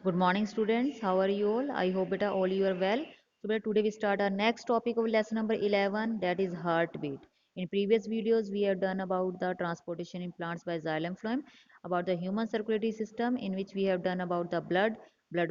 Good morning, students. How are you all? I hope beta all you are well. So beta, today we start our next topic of lesson number 11, that is heartbeat. In previous videos, we have done about the transportation in plants by xylem phloem, about the human circulatory system, in which we have done about the blood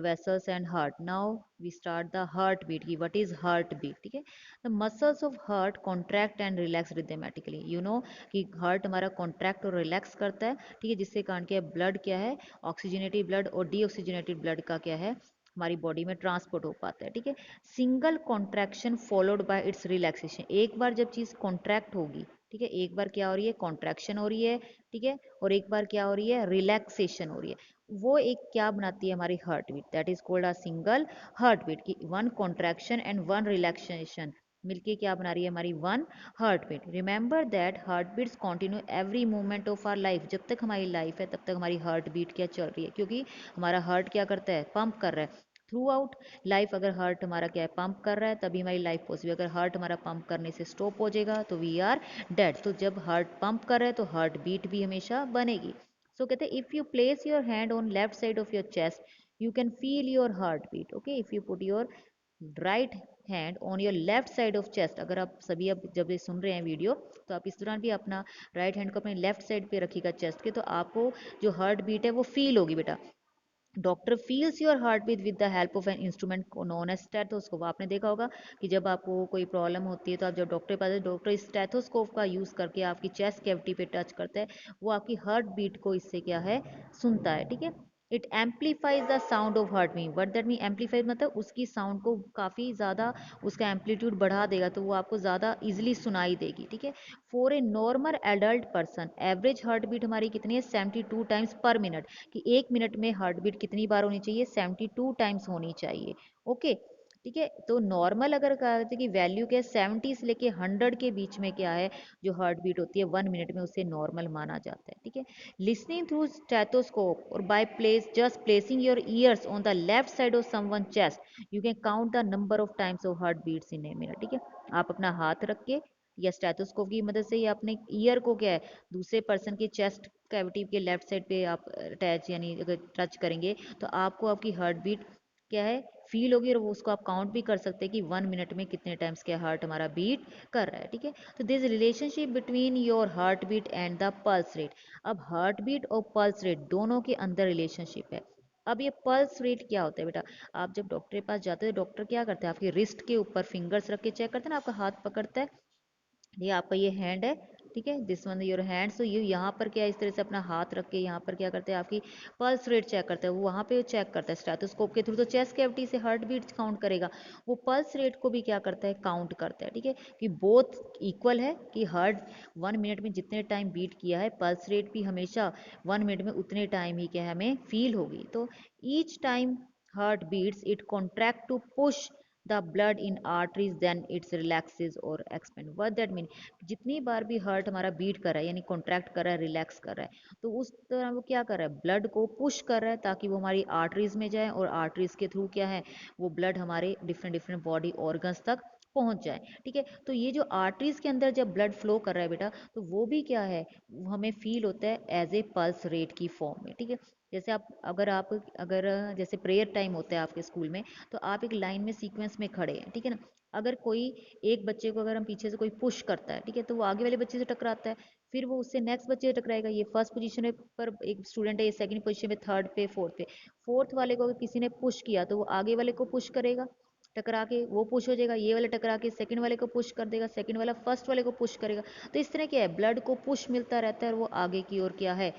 vessels and heart. Now we start the heartbeat. What is heartbeat? Okay? The muscles of heart contract and relax rhythmically. You know कि heart हमारा contract और relax करता है, ठीक है, जिससे कारण क्या है, ब्लड क्या है, ऑक्सीजनेटेड ब्लड और डीऑक्सीजनेटेड ब्लड का क्या है, हमारी बॉडी में ट्रांसपोर्ट हो पाता है, ठीक है। Single contraction followed by it's relaxation, एक बार जब चीज़ कॉन्ट्रैक्ट होगी, ठीक है, एक बार क्या हो रही है, कॉन्ट्रैक्शन हो रही है, ठीक है, और एक बार क्या हो रही है, रिलैक्सेशन हो रही है, वो एक क्या बनाती है, हमारी heart beat, that is called a single heart beat की one contraction and one relaxation मिलके क्या बना रही है, हमारी one heart beat. Remember that heart beats continue every moment of our life, जब तक हमारी लाइफ है तब तक हमारी हार्ट बीट क्या चल रही है, क्योंकि हमारा हार्ट क्या करता है, पंप कर रहा है थ्रू आउट लाइफ। अगर हार्ट हमारा क्या है, पंप कर रहा है, तभी हमारी लाइफ पॉसिबल। अगर हार्ट हमारा पंप करने से स्टॉप हो जाएगा तो वी आर डेड। तो जब हार्ट पंप कर रहा है तो हार्ट बीट भी हमेशा बनेगी। सो कहते हैं if you place your hand on left side of your chest you can feel your heart beat. Okay, if you put your right hand on your left side of chest, अगर आप सभी अब जब ये सुन रहे हैं वीडियो तो आप इस दौरान भी अपना राइट हैंड को अपने लेफ्ट साइड पे रखिएगा चेस्ट के, तो आपको जो हार्ट बीट है वो फील होगी बेटा। Doctor feels your heart beat with the help of an instrument known as stethoscope. आपने देखा होगा कि जब आपको कोई प्रॉब्लम होती है तो आप जब डॉक्टर के पास डॉक्टर स्टेथोस्कोप का यूज़ करके आपकी चेस्ट कैविटी पे टच करता है, वो आपकी हार्ट बीट को इससे क्या है, सुनता है, ठीक है। It amplifies the sound of heart mean what that mean amplifies मतलब उसकी साउंड को काफ़ी ज़्यादा उसका एम्पलीट्यूड बढ़ा देगा, तो वो आपको ज़्यादा इजिली सुनाई देगी, ठीक है। For a normal adult person average heart beat हमारी कितनी है, 72 टाइम्स पर मिनट, कि एक मिनट में हार्ट बीट कितनी बार होनी चाहिए, 72 टाइम्स होनी चाहिए। ओके, ठीक है। तो नॉर्मल अगर कहा जाए कि वैल्यू क्या है, 70 से लेके 100 के बीच में क्या है, जो हार्ट बीट होती है 1 मिनट में, उसे नॉर्मल माना जाता है, ठीक है। लिसनिंग थ्रू स्टेथोस्कोप और by place just placing your ears on the left side of someone chest you can count the number of times of heart beats in a minute, ठीक है। आप अपना हाथ रख के या स्टेथोस्कोप की मदद से या अपने ईयर को क्या है, दूसरे पर्सन की चेस्ट कैविटी के लेफ्ट साइड पे आप अटैच यानी अगर टच करेंगे तो आपको आपकी हार्ट बीट क्या है, फील होगी, और वो उसको आप काउंट भी कर सकते हैं कि 1 मिनट में कितने टाइम्स क्या हार्ट हमारा बीट कर रहा है, ठीक है। तो this relationship between your heart beat and the pulse rate. अब हार्ट बीट और पल्स रेट दोनों के अंदर रिलेशनशिप है। अब ये पल्स रेट क्या होता है बेटा, आप जब डॉक्टर के पास जाते हो डॉक्टर क्या करते हैं, आपके रिस्ट के ऊपर फिंगर्स रख के चेक करते हैं ना, आपका हाथ पकड़ता है, ये आपका ये हैंड है, ठीक है, this one your hand. So you यहाँ पर क्या इस तरह से अपना हाथ रख के यहाँ पर क्या करते हैं, आपकी पल्स रेट चेक करते हैं, वो वहाँ पे चेक करता है स्टेथोस्कोप के थ्रू, तो चेस्ट कैविटी से हार्ट बीट काउंट करेगा, वो पल्स रेट को भी क्या करता है, काउंट करता है, ठीक है, कि बोथ इक्वल है, कि हार्ट 1 मिनट में जितने टाइम बीट किया है पल्स रेट भी हमेशा 1 मिनट में उतने टाइम ही क्या है हमें फील होगी। तो each time heart beats it contract to push the blood in arteries then it's relaxes और एक्सपेंड। व्हाट दैट मीन, जितनी बार भी हार्ट हमारा बीट कर रहा है यानी कॉन्ट्रैक्ट कर रहा है, रिलैक्स कर रहा है, तो उस तरह वो क्या कर रहा है, ब्लड को पुश कर रहा है ताकि वो हमारी आर्टरीज में जाए, और आर्टरीज के थ्रू क्या है, वो ब्लड हमारे डिफरेंट डिफरेंट बॉडी ऑर्गन्स तक पहुंच जाए, ठीक है। तो ये जो आर्टरीज के अंदर जब ब्लड फ्लो कर रहा है बेटा, तो वो भी क्या है, वो हमें फील होता है एज ए पल्स रेट की फॉर्म में, ठीक है। जैसे आप अगर जैसे प्रेयर टाइम होता है आपके स्कूल में, तो आप एक लाइन में सीक्वेंस में खड़े हैं, ठीक है ना। अगर कोई एक बच्चे को अगर हम पीछे से कोई पुश करता है, ठीक है, तो वो आगे वाले बच्चे से टकराता है, फिर वो उससे नेक्स्ट बच्चे से टकराएगा, ये फर्स्ट पोजीशन पर एक स्टूडेंट है, ये सेकंड पोजीशन पे, थर्ड पे, फोर्थ पे, फोर्थ वाले को अगर किसी ने पुश किया तो वो आगे वाले को पुश करेगा, टकरा के वो पुश हो जाएगा, ये वाला टकरा के सेकंड वाले को पुश कर देगा, सेकंड वाला फर्स्ट वाले को पुश करेगा। तो इस तरह क्या है, ब्लड को पुश मिलता रहता है और वो आगे की ओर क्या है,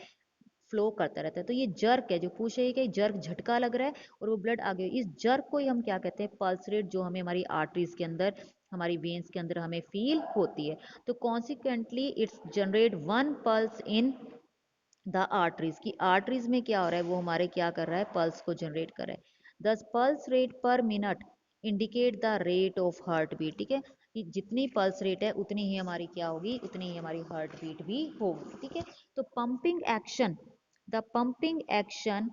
फ्लो करता रहता है। तो ये जर्क है, जो पूछ रही है कि जर्क झटका लग रहा है और वो ब्लड आगे, इस जर्क को ही हम क्या कहते हैं, पल्स रेट, जो हमें हमारी आर्टरीज के अंदर, हमारी वेन्स के अंदर हमें फील होती है। तो consequently it's generate one pulse in the arteries, की आर्टरीज में क्या हो रहा है, वो हमारे क्या कर रहा है, पल्स को जनरेट कर रहा है। Thus pulse rate per minute indicate the rate of heart beat, ठीक है, कि जितनी पल्स रेट है उतनी ही हमारी क्या होगी, उतनी ही हमारी हार्ट बीट भी होगी, ठीक है। तो pumping action, the pumping action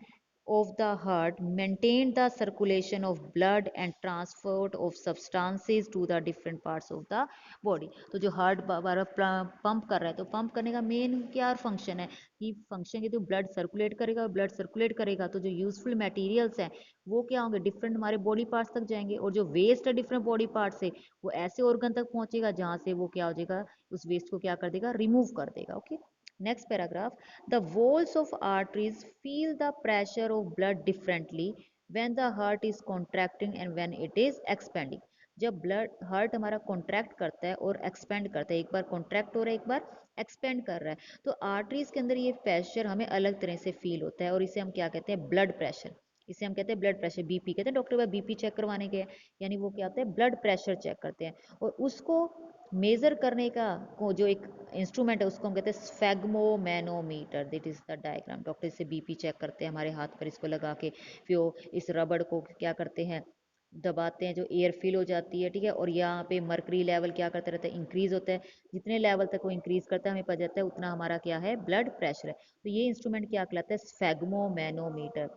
of the heart maintain the circulation of blood and transport of substances to the different parts of the body। तो जो हार्ट बार पंप कर रहा है तो पंप करने का मेन क्या फंक्शन है कि फंक्शन की तो ब्लड सर्कुलेट करेगा, और ब्लड सर्कुलेट करेगा तो जो यूजफुल मटेरियल्स हैं वो क्या होंगे, डिफरेंट हमारे बॉडी पार्ट्स तक जाएंगे, और जो वेस्ट है डिफरेंट बॉडी पार्ट से वो ऐसे ऑर्गन तक पहुंचेगा जहां से वो क्या हो जाएगा, उस वेस्ट को क्या कर देगा, रिमूव कर देगा। Okay, next paragraph. The walls of arteries feel the pressure of blood differently when the heart is contracting and when it is expanding। जब ब्लड हार्ट हमारा कॉन्ट्रैक्ट करता है और एक्सपेंड करता है, एक बार कॉन्ट्रैक्ट हो रहा है एक बार एक्सपेंड कर रहा है, तो आर्टरीज के अंदर ये प्रेशर हमें अलग तरह से फील होता है, और इसे हम क्या कहते हैं, ब्लड प्रेशर। इसे हम कहते हैं ब्लड प्रेशर, बीपी कहते हैं, डॉक्टर का बीपी चेक करवाने के, यानी वो क्या होता है, ब्लड प्रेशर चेक करते हैं। और उसको मेजर करने का जो एक इंस्ट्रूमेंट है उसको हम कहते हैं sphygmomanometer. This is the diagram. Doctor इससे बीपी चेक करते हैं हमारे हाथ पर, इसको लगा के फिर वो इस रबड़ को क्या करते हैं, दबाते हैं, जो एयर फिल हो जाती है, ठीक है, और यहाँ पे मर्करी लेवल क्या करता रहता है, इंक्रीज होता है। जितने लेवल तक वो इंक्रीज करता है हमें पता जाता है उतना हमारा क्या है, ब्लड प्रेशर है। तो ये इंस्ट्रूमेंट क्या कहलाता है, स्फेग्मोमैनोमीटर।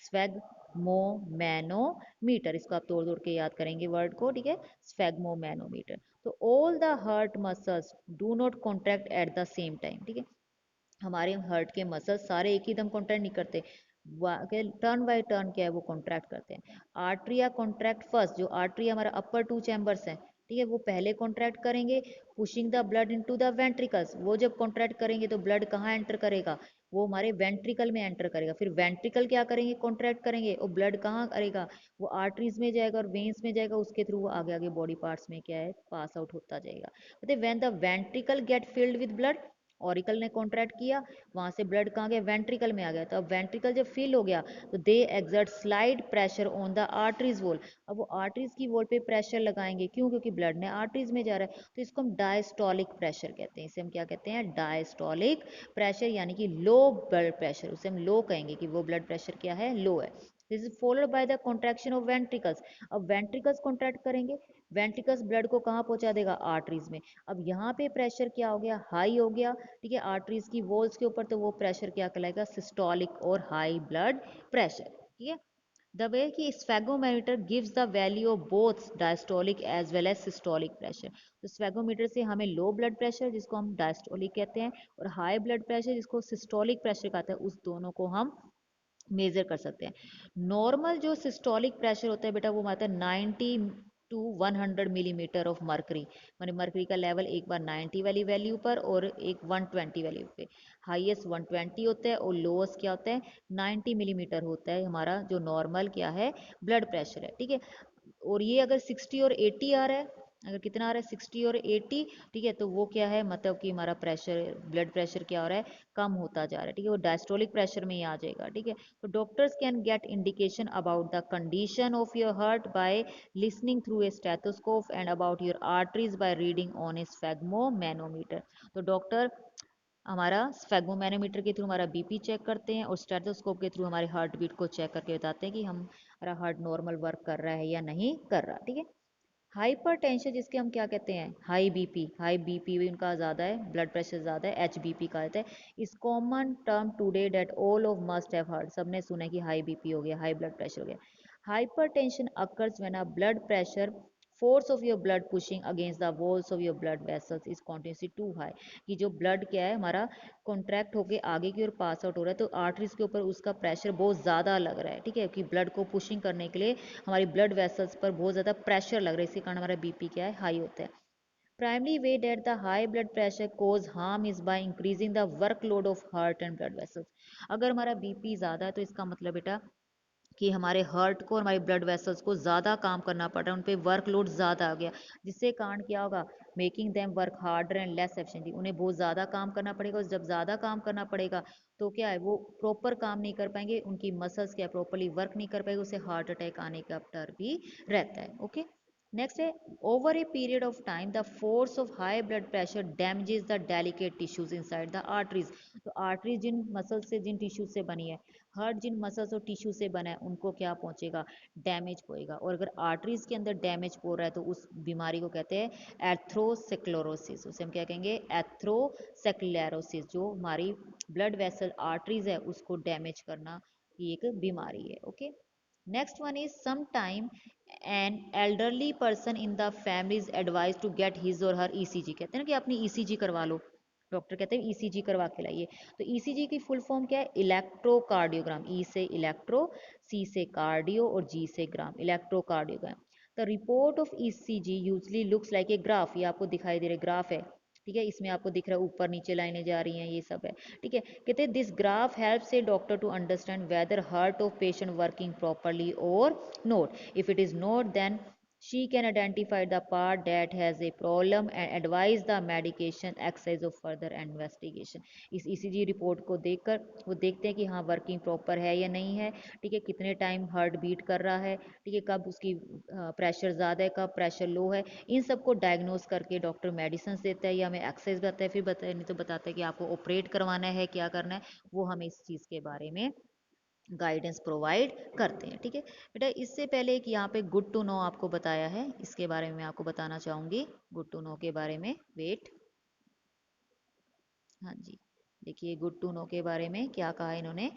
स्फेग्मोमैनोमीटर, इसको आप तोड़ तोड़ के याद करेंगे वर्ड को, ठीक है, स्फेग्मोमैनोमीटर। तो all the heart muscles do not contract at the same time, ठीक है, हमारे हार्ट के मसल्स सारे एक ही दम कॉन्ट्रैक्ट नहीं करते, टर्न बाय टर्न क्या है वो कॉन्ट्रैक्ट करते हैं। आर्ट्रिया कॉन्ट्रैक्ट फर्स्ट, जो आर्ट्री हमारा अपर टू चैम्बर्स हैं, ठीक है, वो पहले कॉन्ट्रैक्ट करेंगे, pushing the blood into the ventricles. वो जब कॉन्ट्रैक्ट करेंगे तो ब्लड कहाँ एंटर करेगा, वो हमारे वेंट्रिकल में एंटर करेगा। फिर वेंट्रिकल क्या करेंगे, कॉन्ट्रैक्ट करेंगे, और ब्लड कहाँ करेगा, वो आर्टरीज में जाएगा और वेन्स में जाएगा, उसके थ्रू वो आगे आगे बॉडी पार्ट्स में क्या है, पास आउट होता जाएगा। मतलब when the ventricle get filled with blood, auricle ने कॉन्ट्रैक्ट किया, वहां से ब्लड कहाँ गया, वेंट्रिकल में आ गया। तो अब वेंट्रिकल जब फिल हो गया तो they exert slight pressure on the arteries wall. अब वो आर्टरीज की वॉल पे प्रेशर लगाएंगे, क्यों, क्योंकि ब्लड ने आर्टरीज में जा रहा है। तो इसको हम डायस्टोलिक प्रेशर कहते हैं। इसे हम क्या कहते हैं, डायस्टोलिक प्रेशर, यानी कि लो ब्लड प्रेशर। उसे हम लो कहेंगे कि वो ब्लड प्रेशर क्या है, लो है। This is followed by the contraction of ventricles. अब वेंट्रिकल्स कॉन्ट्रैक्ट करेंगे, वेंट्रिकल्स ब्लड को कहाँ पहुंचा देगा, आर्टरीज में। अब यहाँ पे प्रेशर क्या हो गया, हाई हो गया, ठीक है, आर्टरीज की वॉल्स के ऊपर, तो वो प्रेशर क्या कहलाएगा, सिस्टोलिक और हाई ब्लड प्रेशर, ठीक है। द वे कि sphygmometer gives the value of both diastolic as well as systolic pressure. तो स्फेगोमीटर से हमें लो ब्लड प्रेशर, जिसको हम डायस्टोलिक कहते हैं, और हाई ब्लड प्रेशर, जिसको सिस्टोलिक प्रेशर कहते हैं, उस दोनों को हम मेजर कर सकते हैं। नॉर्मल जो सिस्टोलिक प्रेशर होता है बेटा, वो आता है 90 टू 100 मिलीमीटर ऑफ मर्करी, माने मर्करी का लेवल एक बार 90 वाली वैल्यू पर और एक 120 वैल्यू पे, हाईएस्ट 120 होता है और लोएस्ट क्या होता है, 90 मिलीमीटर होता है हमारा जो नॉर्मल क्या है, ब्लड प्रेशर है, ठीक है। और ये अगर 60 और 80 आ रहा है, अगर कितना आ रहा है, 60 और 80, ठीक है, तो वो क्या है, मतलब कि हमारा प्रेशर, ब्लड प्रेशर क्या हो रहा है, कम होता जा रहा है, ठीक है, वो डायस्टोलिक प्रेशर में ही आ जाएगा, ठीक है। तो doctors can get indication about the condition of your heart by listening through a stethoscope and about your arteries by reading on a sphygmomanometer. तो डॉक्टर हमारा स्फेग्मोमैनोमीटर के थ्रू हमारा बीपी चेक करते हैं, और स्टेथोस्कोप के थ्रू हमारे हार्ट बीट को चेक करके बताते हैं कि हमारा हार्ट नॉर्मल वर्क कर रहा है या नहीं कर रहा, ठीक है। हाइपरटेंशन, जिसके हम क्या कहते हैं, हाई बीपी, हाई बीपी भी उनका ज़्यादा है, ब्लड प्रेशर ज़्यादा है, एचबीपी का कहते हैं। इस common term today that all of must have heard, सबने सुना है कि हाई बीपी हो गया, हाई ब्लड प्रेशर हो गया। Hypertension occurs when a blood pressure force of your blood pushing against the walls of your blood vessels is continuously too high. कि जो ब्लड क्या है हमारा कॉन्ट्रैक्ट होके आगे की ओर पास आउट हो रहा है, तो आर्टरीज के ऊपर उसका प्रेशर बहुत ज़्यादा लग रहा है, ठीक है, कि ब्लड को पुशिंग करने के लिए हमारी ब्लड वेसल्स पर बहुत ज़्यादा प्रेशर लग रहा है, इसी कारण हमारा बीपी क्या है, हाई होता है। Primary way that the high blood pressure cause harm is by increasing the workload of heart and blood vessels. अगर हमारा बीपी ज़्यादा है तो इसका मतलब बेटा कि हमारे हार्ट को और हमारे ब्लड वेसल्स को ज़्यादा काम करना पड़ रहा है, उन पर वर्कलोड ज़्यादा आ गया, जिससे कारण क्या होगा, making them work harder and less efficiently. उन्हें बहुत ज़्यादा काम करना पड़ेगा, और जब ज़्यादा काम करना पड़ेगा तो क्या है, वो प्रॉपर काम नहीं कर पाएंगे, उनकी मसल्स क्या प्रॉपरली वर्क नहीं कर पाएगी, उससे हार्ट अटैक आने का डर भी रहता है। ओके, नेक्स्ट है, over a period of time the force of high blood pressure damages the delicate tissues inside the arteries. तो आर्टरीज जिन मसल से, जिन टिश्यूज से बनी है, हार्ट जिन मसल्स और टिश्यू से बना है, उनको क्या पहुंचेगा, डैमेज पहुंचेगा। और अगर आर्टरीज के अंदर डैमेज हो रहा है तो उस बीमारी को कहते हैं एथ्रोसेक्लोरोसिस। उसे हम क्या कहेंगे, एथ्रोसेक्लेरोसिस। जो हमारी ब्लड वेसल आर्टरीज है उसको डैमेज करना, ये एक बीमारी है। Okay, next one is some time an elderly person in the family is advise to get his or her ECG, कहते हैं ना कि अपनी ईसीजी करवा लो, डॉक्टर कहते हैं ईसीजी करवा के लाइए। तो ईसीजी की फुल फॉर्म क्या है? इलेक्ट्रोकार्डियोग्राम। ई से इलेक्ट्रो, सी से कार्डियो और जी से gram, electrocardiogram. The report of ECG usually looks like a graph, ये आपको दिखाई दे रहा है ग्राफ है, ठीक है, इसमें आपको दिख रहा है ऊपर नीचे लाइनें जा रही हैं, ये सब है, ठीक है। कहते हैं this graph helps a doctor to understand whether heart of patient working properly और not. If it is not then she can identify the part that has a problem and advise the medication exercise of further investigation। इस ECG report को देखकर वो देखते हैं कि हाँ working proper है या नहीं है, ठीक है, कितने टाइम हार्ट बीट कर रहा है, ठीक है, कब उसकी प्रेशर ज़्यादा है, कब प्रेशर लो है, इन सबको डायग्नोस करके डॉक्टर मेडिसिन देता है या हमें एक्सरसाइज बताता है, फिर बताए नहीं तो बताता है कि आपको ऑपरेट करवाना है, क्या करना है, वो हमें इस चीज़ के बारे में गाइडेंस प्रोवाइड करते हैं, ठीक है। बेटा इससे पहले एक यहाँ पे गुड टू नो आपको बताया है, इसके बारे में मैं आपको बताना चाहूँगी, गुड टू नो के बारे में। वेट, हाँ जी, देखिए गुड टू नो के बारे में क्या कहा इन्होंने।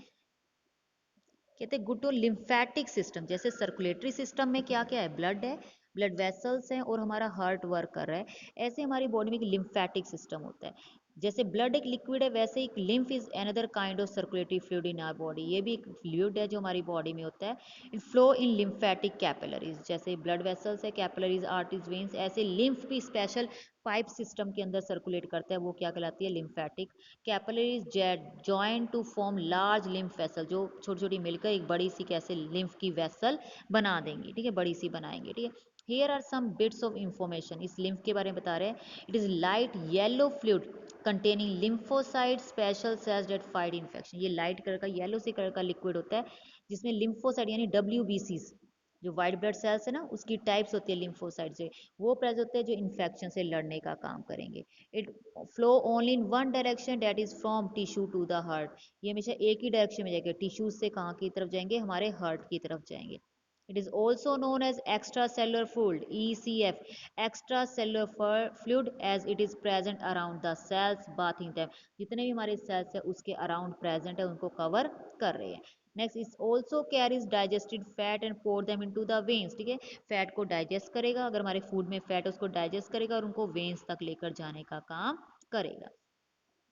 कहते हैं गुड टू लिम्फेटिक सिस्टम, जैसे सर्कुलेटरी सिस्टम में क्या क्या है? ब्लड है, ब्लड वेसल्स हैं और हमारा हार्ट वर्क कर रहा है। ऐसे हमारी बॉडी में एक लिम्फेटिक सिस्टम होता है। जैसे ब्लड एक लिक्विड है, वैसे एक lymph is another kind of circulatory fluid in our body, ये भी एक फ्लूइड है जो हमारी बॉडी में होता है। In flow in lymphatic capillaries, जैसे ब्लड वेसल्स है, कैपिलरीज आर्टरीज वेन्स, ऐसे लिम्फ भी स्पेशल पाइप सिस्टम के अंदर सर्कुलेट करता है, वो क्या कहलाती है? Lymphatic capillaries that join to form large lymph vessel, जो छोटी छोटी मिलकर एक बड़ी सी कैसे लिम्फ की वेसल बना देंगी, ठीक है, बड़ी सी बनाएंगे, ठीक है। Here are some bits of information, इस लिम्फ के बारे में बता रहे हैं। It is light yellow fluid containing lymphocyte special cells that fight infection, ये लाइट कलर का येलो से कलर का लिक्विड होता है जिसमें लिम्फोसाइट यानी WBCs, जो वाइट ब्लड सेल्स है ना, उसकी टाइप्स होती है लिम्फोसाइट से, वो प्रेजेंट होते हैं जो इन्फेक्शन से लड़ने का काम करेंगे। It flow only in one direction that is from tissue to the heart, ये हमेशा एक ही डायरेक्शन में जाएंगे, टिश्यूज से कहाँ की तरफ जाएंगे? हमारे हार्ट की तरफ जाएंगे। It is also known as extra cellular fluid, ECF, extra cellular fluid, as it is present around the cells bathing time, जितने भी हमारे सेल्स है उसके अराउंड प्रेजेंट है, उनको कवर कर रहे हैं। Next is also carries digested fat and pour them into the veins, ठीक है, फैट को डाइजेस्ट करेगा, अगर हमारे फूड में फैट है उसको डाइजेस्ट करेगा और उनको वेन्स तक लेकर जाने का काम करेगा।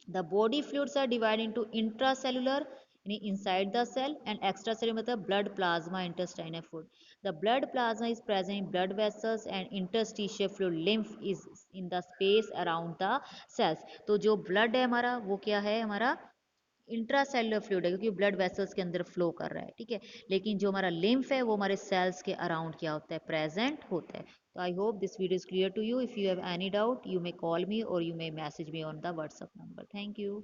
The body fluids are divided into intracellular यानी inside the cell and extracellular मतलब blood plasma intestinal fluid. The blood plasma is present in blood vessels and interstitial fluid lymph is in the space around the cells. तो जो blood है हमारा वो क्या है? हमारा इंट्रासेलुलर फ्लूइड है क्योंकि ब्लड वेसल्स के अंदर फ्लो कर रहा है, ठीक है। लेकिन जो हमारा लिम्फ है वो हमारे सेल्स के अराउंड क्या होता है? प्रेजेंट होता है। तो I hope this video is clear to you. If you have any doubt you may call me और you may message me on the WhatsApp number. Thank you.